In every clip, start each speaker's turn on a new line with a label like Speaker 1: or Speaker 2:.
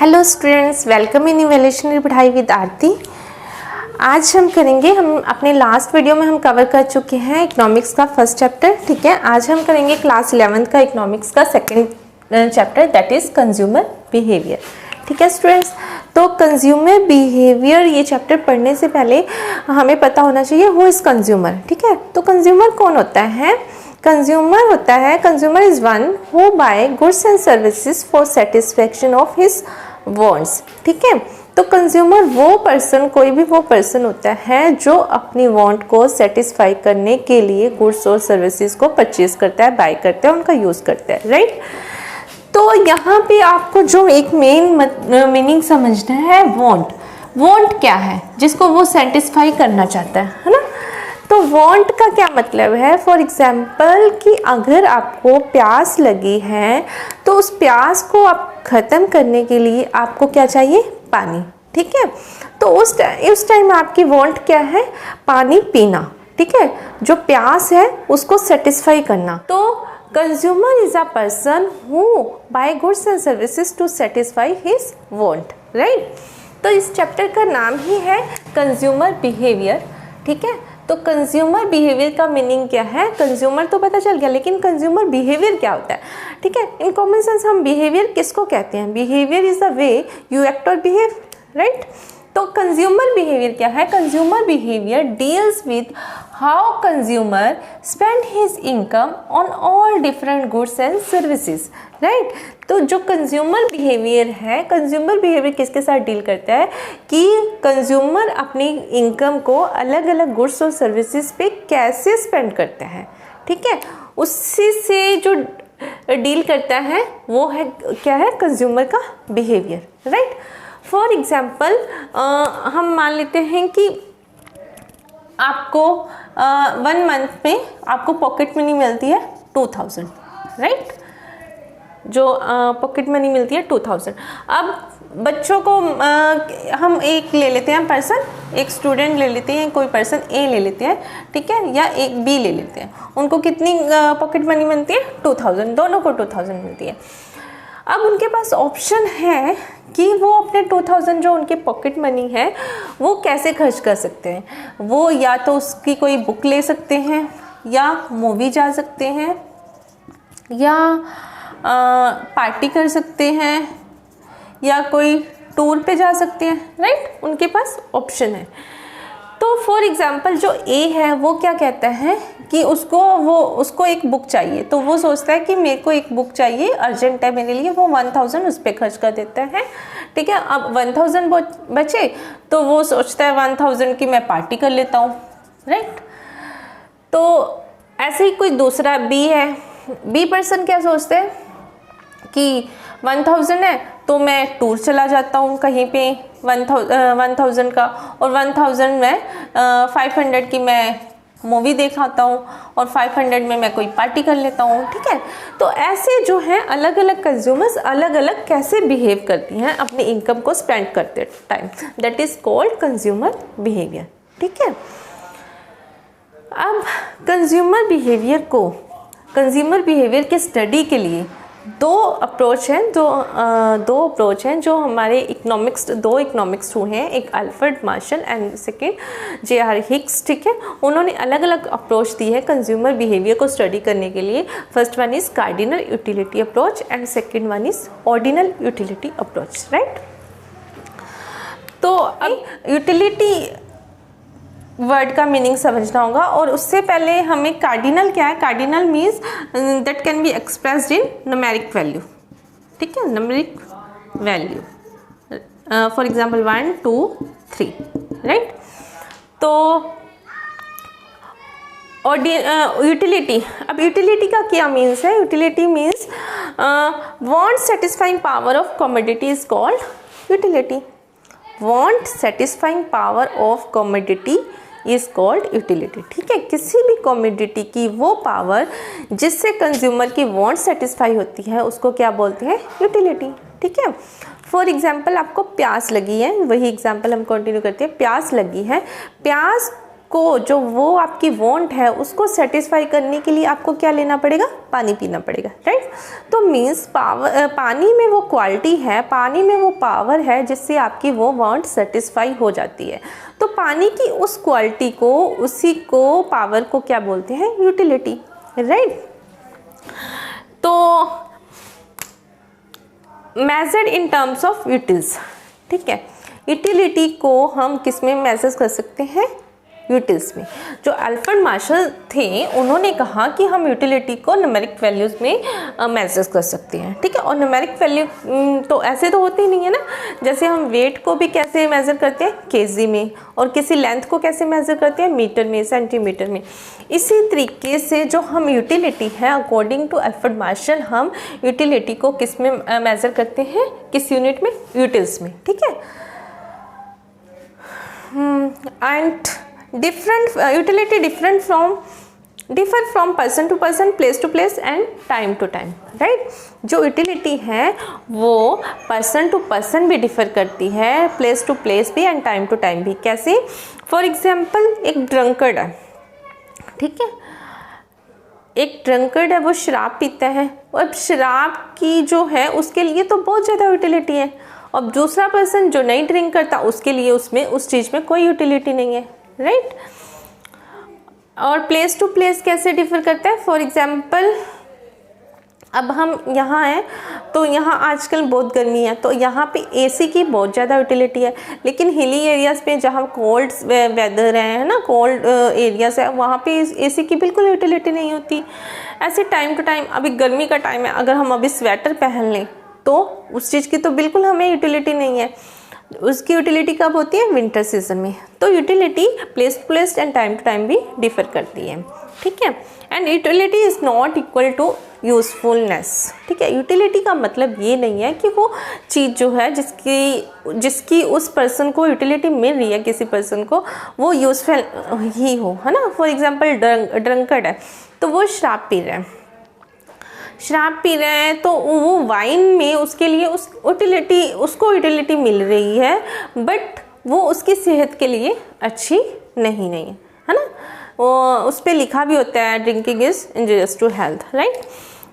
Speaker 1: Hello students, welcome in evolutionary पढ़ाई with आरती। आज हम अपने लास्ट वीडियो में हम कवर कर चुके हैं इकोनॉमिक्स का फर्स्ट चैप्टर। ठीक है, आज हम करेंगे क्लास 11th का इकोनॉमिक्स का second chapter, that is consumer behaviour. ठीक है स्टूडेंट्स, तो कंज्यूमर बिहेवियर ये चैप्टर पढ़ने से पहले हमें पता होना चाहिए हु इज़ कंज्यूमर। ठीक है, तो कंज्यूमर कौन होता है? कंज्यूमर होता है, consumer is one who buy goods and services for satisfaction of his wants. ठीक है, तो कंज्यूमर वो पर्सन, कोई भी वो पर्सन होता है जो अपनी वांट को सेटिस्फाई करने के लिए गुड्स और सर्विसेज को परचेज करता है, बाय करता है, उनका यूज़ करता है, राइट। तो यहाँ पे आपको जो एक मेन मीनिंग समझना है, वांट क्या है, जिसको वो सेटिस्फाई करना चाहता है ना। तो वांट का क्या मतलब है? फॉर एग्जाम्पल कि अगर आपको प्यास लगी है तो उस प्यास को आप ख़त्म करने के लिए आपको क्या चाहिए? पानी। ठीक है, तो उस टाइम आपकी वांट क्या है? पानी पीना। ठीक है, जो प्यास है उसको सेटिस्फाई करना। तो consumer is a person who buy goods and services to satisfy his want, right. तो इस चैप्टर का नाम ही है कंज्यूमर बिहेवियर। ठीक है, तो कंज्यूमर बिहेवियर का मीनिंग क्या है? कंज्यूमर तो पता चल गया, लेकिन कंज्यूमर बिहेवियर क्या होता है? ठीक है, इन कॉमन सेंस हम बिहेवियर किसको कहते हैं? Behaviour is the way you act और बिहेव, राइट। तो कंज्यूमर बिहेवियर क्या है? Consumer behaviour deals with how consumer spend his income on all different goods and services, right. तो जो कंज्यूमर बिहेवियर है, कंज्यूमर बिहेवियर किसके साथ डील करता है कि कंज्यूमर अपनी इनकम को अलग अलग गुड्स और सर्विसेज पे कैसे स्पेंड करता है। ठीक है, उससे से जो डील करता है वो है क्या है? कंज्यूमर का बिहेवियर, राइट। फॉर एग्जाम्पल हम मान लेते हैं कि आपको 1 मंथ में आपको पॉकेट मनी मिलती है 2000, राइट। जो पॉकेट मनी मिलती है 2000। अब बच्चों को हम एक ले लेते हैं पर्सन, एक स्टूडेंट ले लेते हैं, कोई पर्सन ए ले लेते हैं, ठीक है, या एक बी ले लेते हैं। उनको कितनी पॉकेट मनी मिलती है? 2000, दोनों को 2000 मिलती है। अब उनके पास ऑप्शन है कि वो अपने 2000 जो उनके पॉकेट मनी है वो कैसे खर्च कर सकते हैं। वो या तो उसकी कोई बुक ले सकते हैं, या मूवी जा सकते हैं, या पार्टी कर सकते हैं, या कोई टूर पे जा सकते हैं, राइट। उनके पास ऑप्शन है। तो फॉर एग्जांपल जो ए है वो क्या कहता है कि उसको एक बुक चाहिए, तो वो सोचता है कि मेरे को एक बुक चाहिए, अर्जेंट है मेरे लिए, वो 1000 उस पर खर्च कर देता है। ठीक है, अब 1000 बचे तो वो सोचता है 1000 की मैं पार्टी कर लेता हूँ, राइट। तो ऐसे ही कोई दूसरा बी है, बी पर्सन क्या सोचते हैं कि 1000 है तो मैं टूर चला जाता हूँ कहीं पे 1000 का, और 1000 में 500 की मैं मूवी देख आता हूँ, और 500 में मैं कोई पार्टी कर लेता हूँ। ठीक है, तो ऐसे जो हैं अलग अलग कंज्यूमर्स अलग अलग कैसे बिहेव करती हैं अपनी इनकम को स्पेंड करते time, that is called consumer behaviour. ठीक है, अब कंज्यूमर बिहेवियर के स्टडी के लिए दो अप्रोच हैं जो हमारे दो इकोनॉमिक्स हुए हैं, एक Alfred Marshall and second J.R. Hicks. ठीक है, उन्होंने अलग अलग अप्रोच दी है कंज्यूमर बिहेवियर को स्टडी करने के लिए। First one is cardinal utility approach and second one is ordinal utility approach, right. तो अब यूटिलिटी वर्ड का मीनिंग समझना होगा, और उससे पहले हमें कार्डिनल क्या है? Cardinal means that can be expressed in numeric value. ठीक है, numeric value, for example 1 2 3, right. तो यूटिलिटी, अब यूटिलिटी का क्या मीन्स है? Utility means want satisfying power of commodity is called utility. Want satisfying power of commodity is called utility. ठीक है, किसी भी कमोडिटी की वो पावर जिससे कंज्यूमर की वांट सेटिस्फाई होती है उसको क्या बोलते हैं? यूटिलिटी। ठीक है, फॉर एग्जांपल आपको प्यास लगी है, वही एग्जांपल हम कंटिन्यू करते हैं। प्यास लगी है, प्यास को, जो वो आपकी वांट है उसको सेटिस्फाई करने के लिए आपको क्या लेना पड़ेगा, पानी पीना पड़ेगा, राइट। तो मीन्स पानी में वो क्वालिटी है, पानी में वो पावर है जिससे आपकी वो वांट सेटिस्फाई हो जाती है। तो पानी की उस क्वालिटी को, उसी को, पावर को क्या बोलते हैं, यूटिलिटी, राइट। तो measured in terms of utils, ठीक है। यूटिलिटी को हम किस में मेजर कर सकते हैं, यूटिल्स में। जो अल्फ्रेड मार्शल थे उन्होंने कहा कि हम यूटिलिटी को न्यूमेरिक वैल्यूज़ में मेजर कर सकते हैं, ठीक है। और न्यूमेरिक वैल्यू तो ऐसे तो होते ही नहीं है ना, जैसे हम वेट को भी कैसे मेज़र करते हैं, केजी में, और किसी लेंथ को कैसे मेज़र करते हैं, मीटर में, सेंटीमीटर में। इसी तरीके से जो हम यूटिलिटी है, अकॉर्डिंग टू अल्फ्रेड मार्शल, हम यूटिलिटी को किस में मेज़र करते हैं, किस यूनिट में, यूटिल्स में, ठीक है। And different utility differ from person to person, place to place and time to time, right। जो यूटिलिटी है वो पर्सन टू पर्सन भी डिफ़र करती है, प्लेस टू प्लेस भी एंड टाइम टू टाइम भी। कैसे, फॉर एग्जांपल एक ड्रंकर्ड है, ठीक है, एक ड्रंकर्ड है, वो शराब पीता है, और शराब की जो है उसके लिए तो बहुत ज़्यादा यूटिलिटी है, और दूसरा पर्सन जो नहीं ड्रिंक करता उसके लिए उसमें उस चीज़ में कोई यूटिलिटी नहीं है, राइट। और प्लेस टू प्लेस कैसे डिफर करता है, फॉर एग्जांपल अब हम यहाँ हैं तो यहाँ आजकल बहुत गर्मी है, तो यहाँ पे एसी की बहुत ज़्यादा यूटिलिटी है, लेकिन हिली एरियाज़ पे जहाँ कोल्ड वेदर है ना, कोल्ड एरियाज़ है, वहाँ पे एसी की बिल्कुल यूटिलिटी नहीं होती। ऐसे टाइम टू टाइम, अभी गर्मी का टाइम है, अगर हम अभी स्वेटर पहन लें तो उस चीज़ की तो बिल्कुल हमें यूटिलिटी नहीं है, उसकी यूटिलिटी कब होती है, विंटर सीजन में। तो utility place to place and time to time भी डिफर करती है, ठीक है। And utility is not equal to usefulness, ठीक है। यूटिलिटी का मतलब ये नहीं है कि वो चीज़ जो है जिसकी उस पर्सन को यूटिलिटी मिल रही है, किसी पर्सन को, वो यूज़फुल ही हो, है ना। फॉर एग्जांपल ड्रंकर्ड है तो वो शराब पी रहा है, तो वो वाइन में उसके लिए उसको यूटिलिटी मिल रही है, बट वो उसकी सेहत के लिए अच्छी नहीं है ना। वो उस पर लिखा भी होता है drinking is injurious to health, right.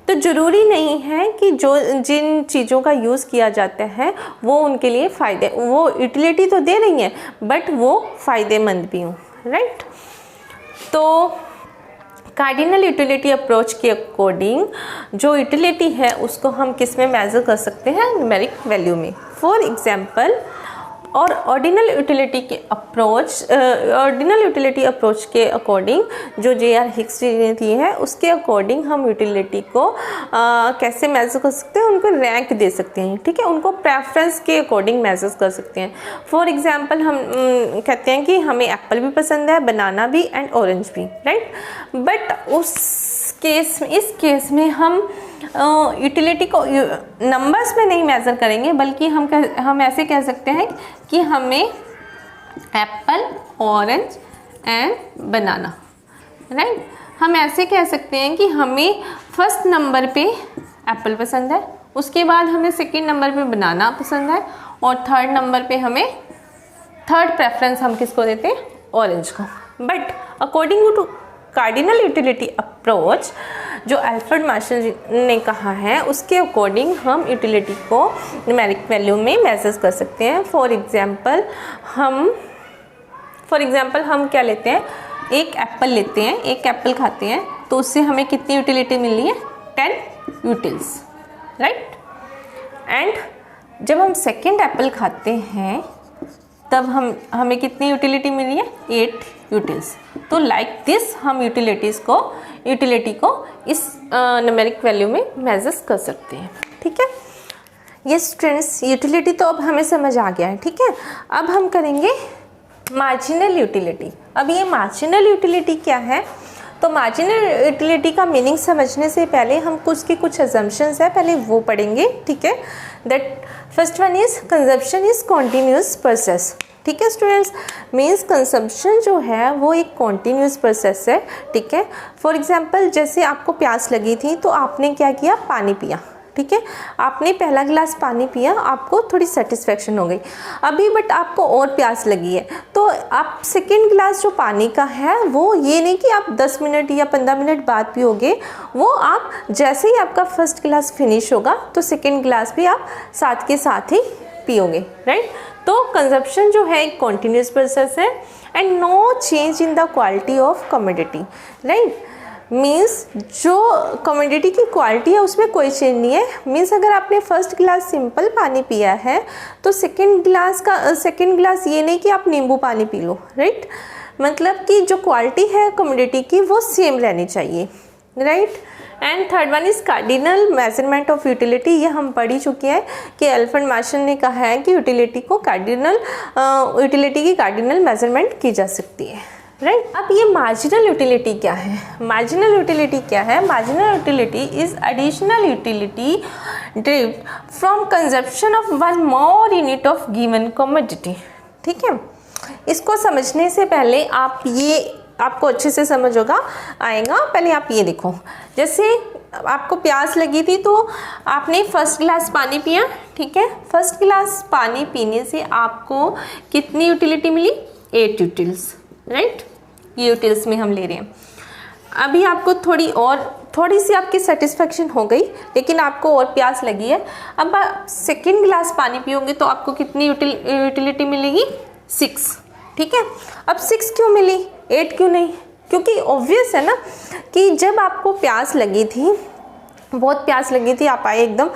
Speaker 1: तो ज़रूरी नहीं है कि जिन चीज़ों का यूज़ किया जाता है वो उनके लिए वो यूटिलिटी तो दे रही हैं बट वो फ़ायदेमंद भी हों, राइट। तो कार्डिनल यूटिलिटी अप्रोच के अकॉर्डिंग जो यूटिलिटी है उसको हम किस में मेज़र कर सकते हैं, न्यूमेरिक वैल्यू में। फॉर एग्जांपल, और ऑर्डिनल यूटिलिटी अप्रोच के अकॉर्डिंग जो J.R. हिक्स जी ने दी है उसके अकॉर्डिंग हम यूटिलिटी को कैसे मेज़र कर सकते हैं, उनको रैंक दे सकते हैं, ठीक है। उनको प्रेफरेंस के अकॉर्डिंग मेज़र कर सकते हैं। फॉर एग्जांपल हम कहते हैं कि हमें एप्पल भी पसंद है, बनाना भी एंड ऑरेंज भी, राइट। बट इस केस में हम यूटिलिटी को नंबर्स में नहीं मेज़र करेंगे, बल्कि हम ऐसे कह सकते हैं कि हमें Apple, orange and banana, right. हम ऐसे कह सकते हैं कि हमें फर्स्ट नंबर पे एप्पल पसंद है, उसके बाद हमें सेकंड नंबर पे बनाना पसंद है, और थर्ड नंबर पे हमें थर्ड प्रेफरेंस हम किसको देते हैं, ऑरेंज को। But according to cardinal utility approach जो अल्फ्रेड मार्शल ने कहा है उसके अकॉर्डिंग हम यूटिलिटी को न्यूमेरिक वैल्यू में मेज़र कर सकते हैं। फॉर एग्जांपल हम क्या लेते हैं, एक एप्पल लेते हैं, एक एप्पल खाते हैं तो उससे हमें कितनी यूटिलिटी मिली है, 10 यूटिल्स, राइट। एंड जब हम सेकेंड एप्पल खाते हैं तब हमें कितनी यूटिलिटी मिली है, 8 यूटिल्स। तो लाइक दिस हम यूटिलिटी को इस न्यूमेरिक वैल्यू में मेजर कर सकते हैं, ठीक है। ये स्टूडेंट्स यूटिलिटी तो अब हमें समझ आ गया है, ठीक है। अब हम करेंगे मार्जिनल यूटिलिटी। अब ये मार्जिनल यूटिलिटी क्या है, तो मार्जिनल यूटिलिटी का मीनिंग समझने से पहले हम कुछ अजम्पशंस है पहले वो पढ़ेंगे, ठीक है। That first one is consumption is continuous process, ठीक है स्टूडेंट्स। मीन्स कंजप्शन जो है वो एक कॉन्टीन्यूस प्रोसेस है, ठीक है। फॉर एग्जांपल जैसे आपको प्यास लगी थी तो आपने क्या किया, पानी पिया, ठीक है, आपने पहला गिलास पानी पिया, आपको थोड़ी सेटिस्फेक्शन हो गई अभी, बट आपको और प्यास लगी है, तो आप सेकेंड गिलास जो पानी का है वो ये नहीं कि आप 10 मिनट या 15 मिनट बाद पियोगे, वो आप जैसे ही आपका फर्स्ट गिलास फिनिश होगा तो सेकेंड गिलास भी आप साथ के साथ ही पियोगे, राइट। तो कंजप्शन जो है एक कॉन्टिन्यूस प्रोसेस है and no change in the quality of commodity, right. Means जो कमोडिटी की क्वालिटी है उसमें कोई चेंज नहीं है। मीन्स अगर आपने फर्स्ट गिलास सिंपल पानी पिया है तो सेकंड गिलास ये नहीं कि आप नींबू पानी पी लो, राइट। मतलब कि जो क्वालिटी है कमोडिटी की वो सेम रहनी चाहिए, right. And third one is cardinal measurement of utility. ये हम पढ़ ही चुके हैं कि एल्फ्रेड मार्शल ने कहा है कि यूटिलिटी की कार्डिनल मेजरमेंट की जा सकती है, राइट। अब ये मार्जिनल यूटिलिटी क्या है? Marginal utility is additional utility derived from consumption of one more unit of given commodity, ठीक है। इसको समझने से पहले आपको अच्छे से समझ आएगा। पहले आप ये देखो, जैसे आपको प्यास लगी थी तो आपने फर्स्ट गिलास पानी पिया, ठीक है। फर्स्ट गिलास पानी पीने से आपको कितनी यूटिलिटी मिली? 8 यूटिल्स, राइट। ये यूटिल्स में हम ले रहे हैं। अभी आपको थोड़ी सी आपकी सेटिस्फेक्शन हो गई, लेकिन आपको और प्यास लगी है। अब आप सेकेंड गिलास पानी पियोगे तो आपको कितनी यूटिलिटी मिलेगी? 6, ठीक है। अब 6 क्यों मिली, 8 क्यों नहीं? क्योंकि ऑब्वियस है ना कि जब आपको प्यास लगी थी, बहुत प्यास लगी थी, आप आए एकदम,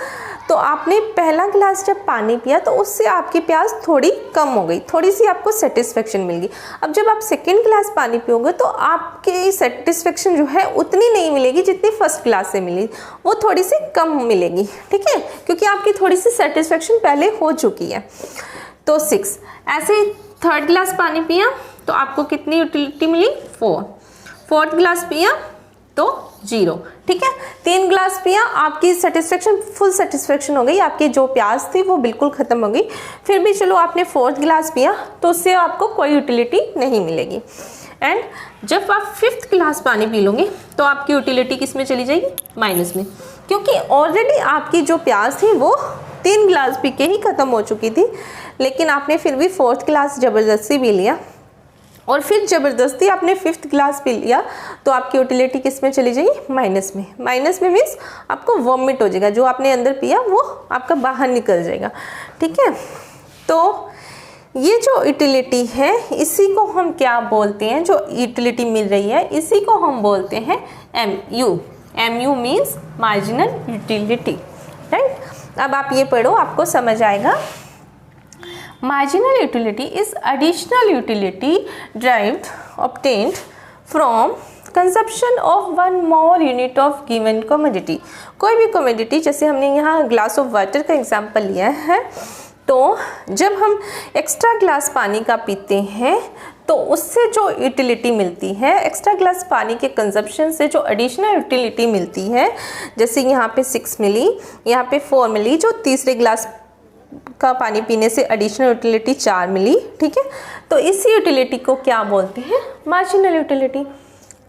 Speaker 1: तो आपने पहला गिलास जब पानी पिया तो उससे आपकी प्यास थोड़ी कम हो गई, थोड़ी सी आपको सेटिस्फेक्शन मिल गई। अब जब आप सेकेंड गिलास पानी पियोगे तो आपकी सेटिस्फेक्शन जो है उतनी नहीं मिलेगी जितनी फर्स्ट गिलास से मिली, वो थोड़ी सी कम मिलेगी, ठीक है, क्योंकि आपकी थोड़ी सी सेटिस्फेक्शन पहले हो चुकी है। तो 6। ऐसे थर्ड गिलास पानी पिया तो आपको कितनी यूटिलिटी मिली? 4। फोर्थ गिलास पिया तो 0, ठीक है। 3 गिलास पिया, आपकी फुल सेटिस्फेक्शन हो गई, आपकी जो प्यास थी वो बिल्कुल ख़त्म हो गई। फिर भी चलो आपने 4th गिलास पिया तो उससे आपको कोई यूटिलिटी नहीं मिलेगी। एंड जब आप 5th गिलास पानी पी लोगे तो आपकी यूटिलिटी किस में चली जाएगी? माइनस में, क्योंकि ऑलरेडी आपकी जो प्यास थी वो 3 गिलास पी के ही ख़त्म हो चुकी थी, लेकिन आपने फिर भी 4th गिलास ज़बरदस्ती पी लिया और फिर ज़बरदस्ती आपने 5th गिलास पी लिया तो आपकी यूटिलिटी किस में चली जाएगी? माइनस में। माइनस में मीन्स आपको वॉमिट हो जाएगा, जो आपने अंदर पिया वो आपका बाहर निकल जाएगा, ठीक है। तो ये जो यूटिलिटी है इसी को हम क्या बोलते हैं? जो यूटिलिटी मिल रही है इसी को हम बोलते हैं MU means marginal utility, right. अब आप ये पढ़ो, आपको समझ आएगा। Marginal utility is additional utility obtained from consumption of one more unit of given commodity। कोई भी commodity, जैसे हमने यहाँ ग्लास ऑफ वाटर का एग्जाम्पल लिया है, तो जब हम एक्स्ट्रा ग्लास पानी का पीते हैं तो उससे जो यूटिलिटी मिलती है, एक्स्ट्रा ग्लास पानी के कंजप्शन से जो एडिशनल यूटिलिटी मिलती है, जैसे यहाँ पे 6 मिली, यहाँ पे 4 मिली, जो तीसरे ग्लास का पानी पीने से एडिशनल यूटिलिटी 4 मिली, ठीक है। तो इसी यूटिलिटी को क्या बोलते हैं? Marginal utility.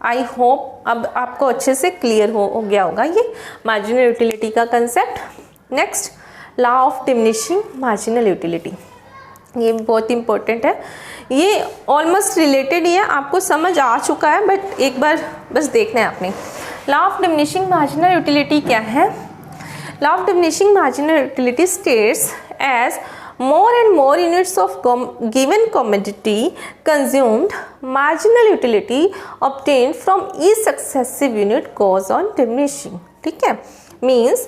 Speaker 1: आई होप अब आपको अच्छे से क्लियर हो गया होगा ये मार्जिनल यूटिलिटी का concept. Next, law of diminishing marginal utility. ये बहुत इंपॉर्टेंट है, ये ऑलमोस्ट रिलेटेड ही है, आपको समझ आ चुका है, बट एक बार बस देखना है आपने। Law of diminishing marginal utility क्या है? Law of diminishing marginal utility states as more and more units of given commodity consumed, marginal utility obtained from each successive unit goes on diminishing, ठीक है। Means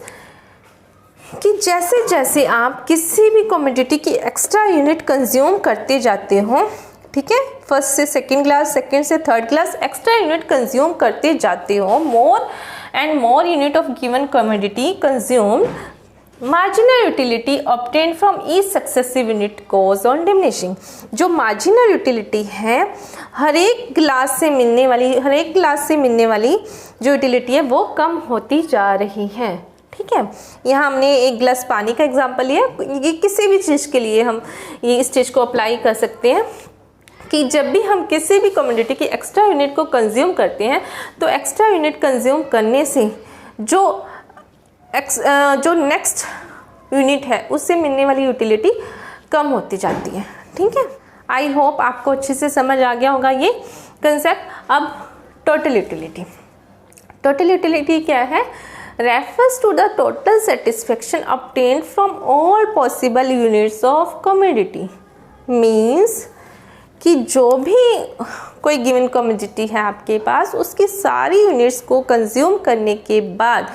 Speaker 1: कि जैसे जैसे आप किसी भी कमोडिटी की एक्स्ट्रा यूनिट कंज्यूम करते जाते हो, ठीक है, फर्स्ट से सेकेंड गिलास, सेकेंड से थर्ड गिलास एक्स्ट्रा यूनिट कंज्यूम करते जाते हो, मोर and more unit of given commodity consumed, marginal utility obtained from each successive unit goes on diminishing। जो marginal utility है, हर एक गिलास से मिलने वाली जो utility है वो कम होती जा रही है, ठीक है। यहाँ हमने एक गिलास पानी का एग्जाम्पल लिया, ये किसी भी चीज़ के लिए हम ये इस चीज़ को अप्लाई कर सकते हैं कि जब भी हम किसी भी कमोडिटी की एक्स्ट्रा यूनिट को कंज्यूम करते हैं तो एक्स्ट्रा यूनिट कंज्यूम करने से जो जो नेक्स्ट यूनिट है उससे मिलने वाली यूटिलिटी कम होती जाती है। ठीक है, आई होप आपको अच्छे से समझ आ गया होगा ये कंसेप्ट। अब टोटल यूटिलिटी, टोटल यूटिलिटी क्या है? Refers to the total satisfaction obtained from all possible units of commodity. Means कि जो भी कोई गिवन कमोडिटी है आपके पास, उसकी सारी यूनिट्स को कंज्यूम करने के बाद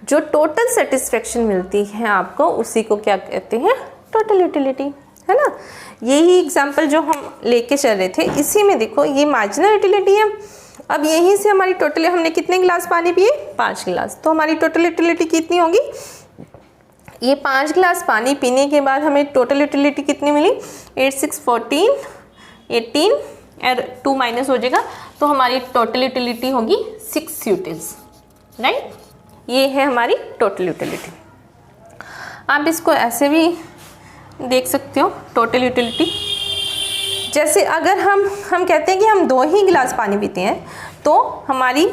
Speaker 1: जो टोटल सेटिस्फेक्शन मिलती है आपको, उसी को क्या कहते हैं? टोटल यूटिलिटी, है ना। यही एग्जांपल जो हम लेके चल रहे थे, इसी में देखो ये मार्जिनल यूटिलिटी है। अब यहीं से हमारी टोटल, हमने कितने गिलास पानी पिए? 5 गिलास। तो हमारी टोटल यूटिलिटी कितनी होगी? ये 5 गिलास पानी पीने के बाद हमें टोटल यूटिलिटी कितनी मिली? 8 6 14 18 और 2 माइनस हो जाएगा, तो हमारी टोटल यूटिलिटी होगी 6 यूटिल्स, राइट। ये है हमारी टोटल यूटिलिटी। आप इसको ऐसे भी देख सकते हो, टोटल यूटिलिटी जैसे अगर हम कहते हैं कि हम 2 ही गिलास पानी पीते हैं, तो हमारी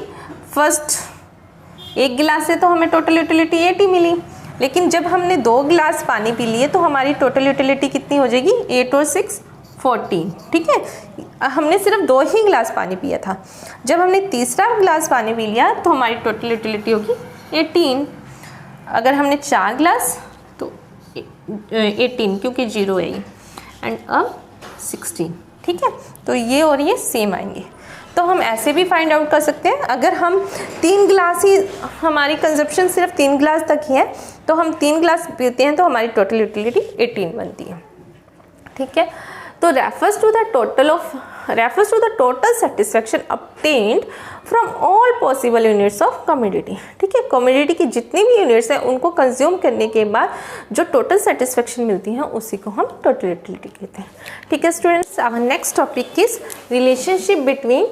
Speaker 1: फर्स्ट 1 गिलास से तो हमें टोटल यूटिलिटी 80 मिली, लेकिन जब हमने 2 गिलास पानी पी लिए तो हमारी टोटल यूटिलिटी कितनी हो जाएगी? 8 और 6 14। ठीक है, हमने सिर्फ 2 ही गिलास पानी पिया था। जब हमने तीसरा गिलास पानी पी लिया तो हमारी टोटल यूटिलिटी होगी 18। अगर हमने 4 गिलास तो 18, क्योंकि 0 है ये, एंड अब 16। ठीक है, तो ये और ये सेम आएंगे। तो हम ऐसे भी फाइंड आउट कर सकते हैं, अगर हम 3 गिलास ही, हमारी कंजप्शन सिर्फ 3 गिलास तक ही है, तो हम 3 गिलास पीते हैं तो हमारी टोटल यूटिलिटी 18 बनती है। ठीक है, तो refers to the total satisfaction obtained from all possible units of commodity. ठीक है, कमोडिटी की जितनी भी यूनिट्स हैं उनको कंज्यूम करने के बाद जो टोटल सेटिस्फेक्शन मिलती है उसी को हम टोटल यूटिलिटी कहते हैं। ठीक है students, our next topic is relationship between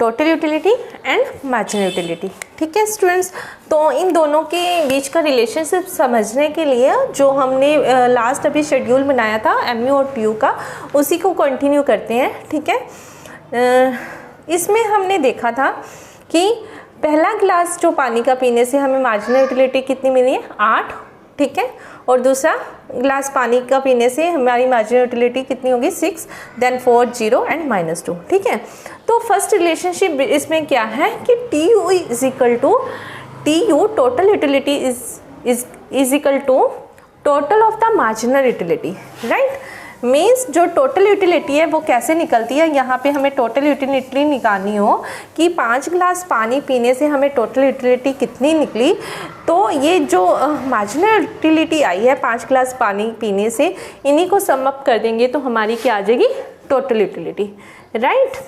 Speaker 1: total utility and marginal utility. ठीक है स्टूडेंट्स, तो इन दोनों के बीच का रिलेशनशिप समझने के लिए जो हमने लास्ट अभी शेड्यूल बनाया था MU और PU का, उसी को कंटिन्यू करते हैं। ठीक है, इसमें हमने देखा था कि पहला गिलास जो पानी का पीने से हमें मार्जिनल यूटिलिटी कितनी मिली है? 8। ठीक है, और दूसरा ग्लास पानी का पीने से हमारी मार्जिनल यूटिलिटी कितनी होगी? 6, देन 4 0 एंड -2। ठीक है, तो फर्स्ट रिलेशनशिप इसमें क्या है कि TU is equal to TU total utility is equal to total of the marginal utility, right. Means जो टोटल यूटिलिटी है वो कैसे निकलती है? यहाँ पे हमें टोटल यूटिलिटी निकालनी हो कि 5 गिलास पानी पीने से हमें टोटल यूटिलिटी कितनी निकली, तो ये जो मार्जिनल यूटिलिटी आई है 5 गिलास पानी पीने से, इन्हीं को सम अप कर देंगे तो हमारी क्या आ जाएगी? Total utility, right.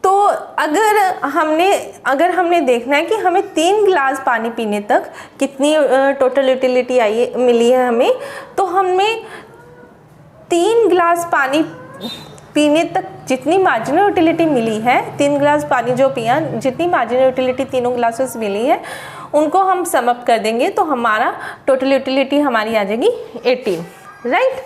Speaker 1: तो अगर हमने देखना है कि हमें 3 गिलास पानी पीने तक कितनी टोटल यूटिलिटी मिली है हमें, तो हमें 3 गिलास पानी पीने तक जितनी मार्जिनल यूटिलिटी मिली है, 3 गिलास पानी जो पिया, जितनी मार्जिनल यूटिलिटी तीनों गिलासों से मिली है, उनको हम सम अप कर देंगे तो हमारा टोटल यूटिलिटी हमारी आ जाएगी 18, राइट।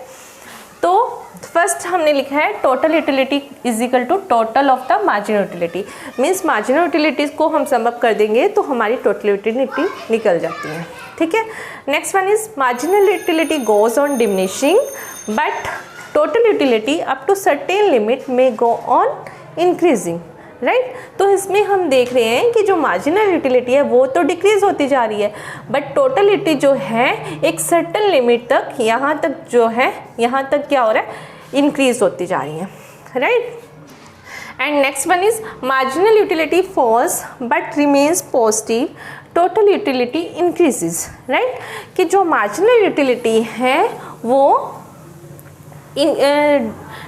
Speaker 1: तो फर्स्ट हमने लिखा है total utility is equal to total of the marginal utility. Means marginal utilities को हम सम अप कर देंगे तो हमारी टोटल यूटिलिटी निकल जाती है। ठीक है, next one is marginal utility goes on diminishing but total utility up to certain limit में गो ऑन इंक्रीजिंग, राइट। तो इसमें हम देख रहे हैं कि जो मार्जिनल यूटिलिटी है वो तो डिक्रीज होती जा रही है, बट टोटल यूटिलिटी जो है एक सर्टेन लिमिट तक, यहाँ तक जो है, यहाँ तक क्या हो रहा है? इंक्रीज होती जा रही है, right. And next one is marginal utility falls but remains positive, total utility increases, right. कि जो मार्जिनल यूटिलिटी है वो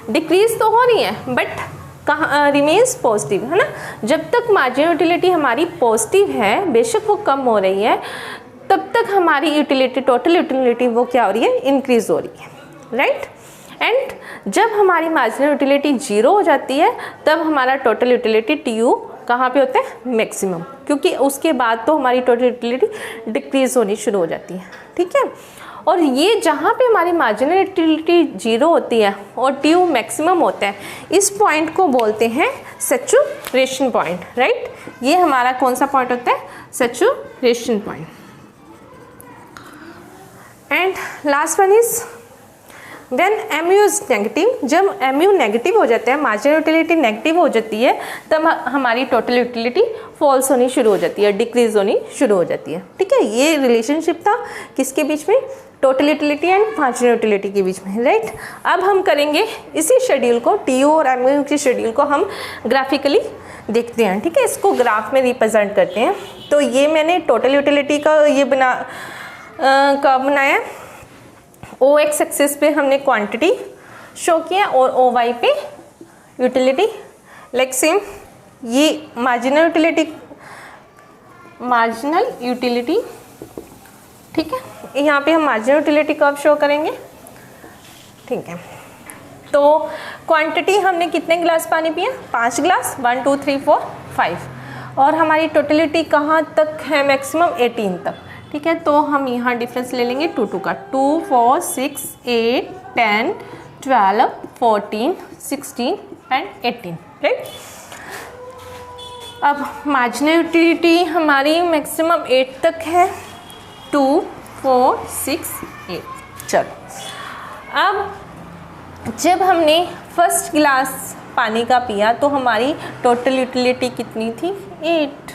Speaker 1: डिक्रीज तो हो रही है बट कहाँ रिमेन्स पॉजिटिव, है ना। जब तक मार्जिनल यूटिलिटी हमारी पॉजिटिव है, बेशक वो कम हो रही है, तब तक हमारी यूटिलिटी, टोटल यूटिलिटी वो क्या हो रही है? इंक्रीज हो रही है, राइट। एंड जब हमारी मार्जिनल यूटिलिटी 0 हो जाती है तब हमारा टोटल यूटिलिटी TU कहाँ पे होता है? मैक्सिमम, क्योंकि उसके बाद तो हमारी टोटल यूटिलिटी डिक्रीज होनी शुरू हो जाती है। ठीक है, और ये जहाँ पे हमारी मार्जिनल यूटिलिटी 0 होती है और TU मैक्सिमम होता है, इस पॉइंट को बोलते हैं सैचुरेशन पॉइंट, राइट। ये हमारा कौन सा पॉइंट होता है? Saturation point. And last one is when MU is negative, जब MU नेगेटिव हो जाता है, मार्जिनल यूटिलिटी नेगेटिव हो जाती है, तब हमारी टोटल यूटिलिटी फॉल्स होनी शुरू हो जाती है, डिक्रीज होनी शुरू हो जाती है, ठीक है। ये रिलेशनशिप था किसके बीच में? Total utility and marginal utility के बीच में, राइट। अब हम करेंगे इसी शेड्यूल को, TU और MU की शेड्यूल को हम ग्राफिकली देखते हैं, ठीक है। इसको ग्राफ में रिप्रेजेंट करते हैं। तो ये मैंने टोटल यूटिलिटी का ये कर्व बनाया। OX एक्सिस पे हमने क्वांटिटी शो किया और OY पे यूटिलिटी। लाइक सेम ये मार्जिनल यूटिलिटी, ठीक है। यहाँ पे हम मार्जिनल यूटिलिटी कर्व शो करेंगे, ठीक है। तो क्वांटिटी हमने कितने गिलास पानी पिया? 5 गिलास, 1 2 3 4 5। और हमारी टोटलिटी कहाँ तक है? मैक्सिमम 18 तक, ठीक है। तो हम यहाँ डिफरेंस ले लेंगे 2 2 का, 2 4 6 8 10 12 14 16 एंड 18, राइट। अब मार्जिनल यूटिलिटी हमारी मैक्सिमम 8 तक है, 2 4 6 8। चलो, अब जब हमने फर्स्ट गिलास पानी का पिया तो हमारी टोटल यूटिलिटी कितनी थी? 8,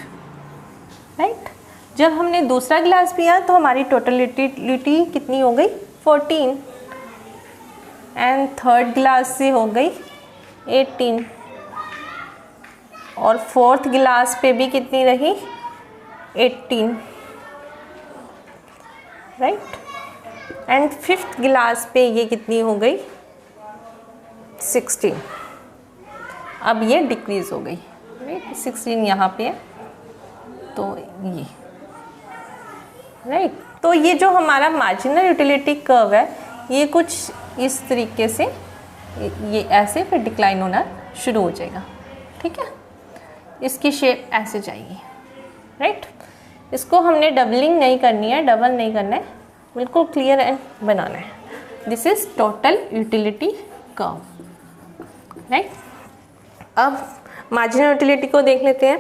Speaker 1: राइट। जब हमने दूसरा गिलास पिया तो हमारी टोटल यूटिलिटी कितनी हो गई? 14। एंड थर्ड गिलास से हो गई 18। और फोर्थ गिलास पे भी कितनी रही? 18, राइट। एंड फिफ्थ गिलास पे ये कितनी हो गई? 16। अब ये डिक्रीज हो गई, राइट। 16 यहाँ पे है, तो ये, राइट। तो ये जो हमारा मार्जिनल यूटिलिटी कर्व है, ये कुछ इस तरीके से, ये ऐसे फिर डिक्लाइन होना शुरू हो जाएगा, ठीक है। इसकी शेप ऐसे जाएगी, राइट। इसको हमने डबलिंग नहीं करनी है, डबल नहीं करना है, बिल्कुल क्लियर एंड बनाना है। This is total utility curve, right. अब मार्जिनल यूटिलिटी को देख लेते हैं।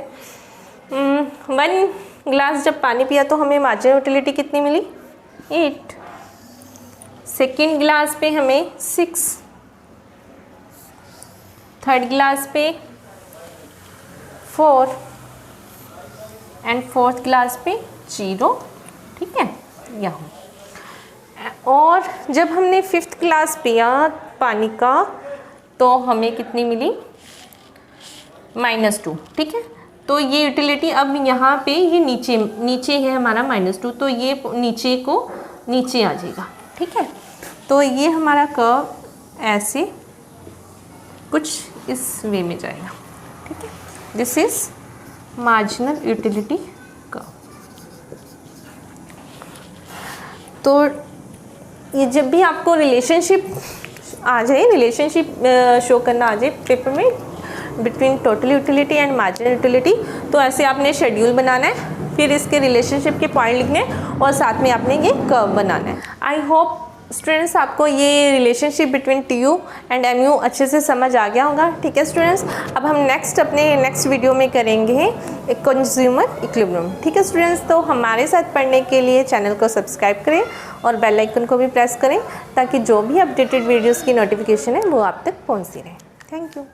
Speaker 1: 1 गिलास जब पानी पिया तो हमें मार्जिनल यूटिलिटी कितनी मिली? 8। सेकेंड गिलास पे हमें 6, थर्ड गिलास पे 4 एंड फोर्थ गिलास पे 0, ठीक है, यहाँ। और जब हमने फिफ्थ गिलास पिया पानी का तो हमें कितनी मिली? -2, ठीक है। तो ये यूटिलिटी अब यहाँ पे ये नीचे है हमारा -2, तो ये नीचे को नीचे आ जाएगा, ठीक है। तो ये हमारा कर्व ऐसे कुछ इस वे में जाएगा, ठीक है। This is marginal utility curve. तो ये जब भी आपको रिलेशनशिप आ जाए, रिलेशनशिप शो करना आ जाए पेपर में between total utility and marginal utility, तो ऐसे आपने शेड्यूल बनाना है, फिर इसके रिलेशनशिप के पॉइंट लिखने और साथ में आपने ये कर्व बनाना है। आई होप स्टूडेंट्स आपको ये relationship between TU and MU अच्छे से समझ आ गया होगा, ठीक है स्टूडेंट्स। अब हम अपने नेक्स्ट वीडियो में करेंगे एक कंज्यूमर इक्विलिब्रियम, ठीक है स्टूडेंट्स। तो हमारे साथ पढ़ने के लिए चैनल को सब्सक्राइब करें और बेल आइकन को भी प्रेस करें, ताकि जो भी अपडेटेड वीडियोज़ की नोटिफिकेशन है वो आप तक पहुँचती रहे। Thank you.